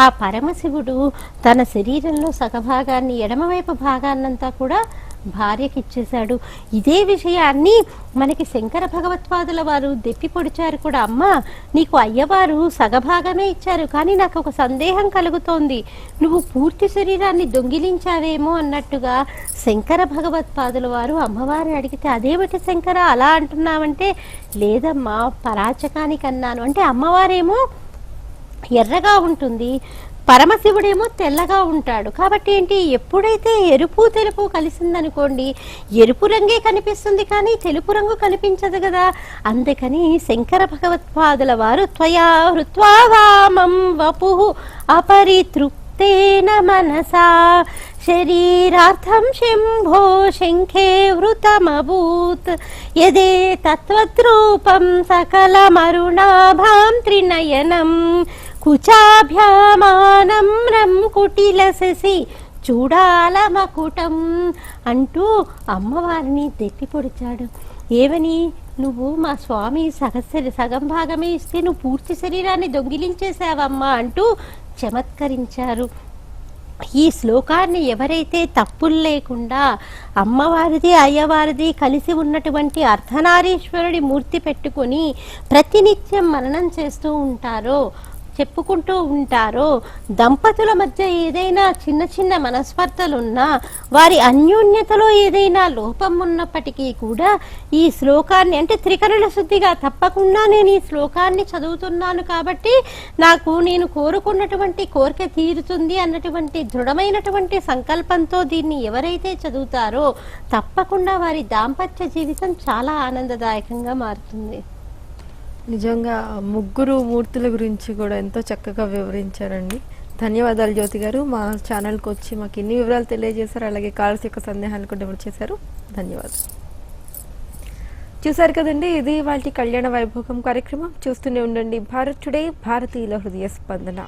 [SPEAKER 2] ఆ పరమశివుడు తన శరీరంలో సగభాగాన్ని ఎడమవైపు భాగాన్నంతా కూడా భార్యకి ఇచ్చేశాడు. ఇదే విషయాన్ని మనకి శంకర భగవత్పాదుల వారు దెప్పి పొడిచారు కూడా. అమ్మ నీకు అయ్యవారు సగభాగమే ఇచ్చారు కానీ నాకు ఒక సందేహం కలుగుతోంది, నువ్వు పూర్తి శరీరాన్ని దొంగిలించావేమో అన్నట్టుగా శంకర భగవత్పాదుల వారు అమ్మవారిని అడిగితే అదేమిటి శంకర అలా అంటున్నావంటే, లేదమ్మా పరాచకానికి అన్నాను. అంటే అమ్మవారేమో ఎర్రగా ఉంటుంది, పరమశివుడేమో తెల్లగా ఉంటాడు. కాబట్టి ఏంటి, ఎప్పుడైతే ఎరుపు తెలుపు కలిసిందనుకోండి ఎరుపు రంగే కనిపిస్తుంది కానీ తెలుపు రంగు కనిపించదు కదా. అందుకని శంకర భగవత్పాదుల వారు త్వయా హృత్వా వామం వపుః అపరితృప్తేన మనసా శరీరార్థం శంభో శంఖే వృతమభూత్ యదే తత్వద్రూపం సకలమరుణాభాం త్రినయనం కుచాభ్యామానమ్రం కుటిలససి చూడాల మకుటం అంటూ అమ్మవారిని దెప్పి పొడిచాడు. ఏమని, నువ్వు మా స్వామి సగం భాగమే ఇస్తే నువ్వు పూర్తి శరీరాన్ని దొంగిలించేసావమ్మా అంటూ చమత్కరించారు. ఈ శ్లోకాన్ని ఎవరైతే తప్పులు లేకుండా అమ్మవారిది అయ్యవారిది కలిసి ఉన్నటువంటి అర్ధనారీశ్వరుడి మూర్తి పెట్టుకొని ప్రతినిత్యం మననం చేస్తూ ఉంటారో చెప్పుకుంటూ ఉంటారో, దంపతుల మధ్య ఏదైనా చిన్న చిన్న మనస్పర్ధలున్నా వారి అన్యోన్యతలో ఏదైనా లోపం ఉన్నప్పటికీ కూడా ఈ శ్లోకాన్ని అంటే త్రికరణ శుద్ధిగా తప్పకుండా నేను ఈ శ్లోకాన్ని చదువుతున్నాను కాబట్టి నేను కోరుకున్నటువంటి కోరిక తీరుతుంది అన్నటువంటి దృఢమైనటువంటి సంకల్పంతో దీన్ని ఎవరైతే చదువుతారో తప్పకుండా వారి దాంపత్య జీవితం చాలా ఆనందదాయకంగా మారుతుంది.
[SPEAKER 1] నిజంగా ముగ్గురు మూర్తుల గురించి కూడా ఎంతో చక్కగా వివరించారండి. ధన్యవాదాలు జ్యోతి గారు. మా ఛానల్కి వచ్చి మాకు ఎన్ని వివరాలు తెలియజేశారు, అలాగే కాల్స్ యొక్క సందేహాన్ని కూడా ఎవరు చేశారు. ధన్యవాదాలు. చూసారు కదండి, ఇది వాళ్ళ కళ్యాణ వైభోగం కార్యక్రమం. చూస్తూనే ఉండండి భారత్ టుడే, భారతీయుల హృదయ స్పందన.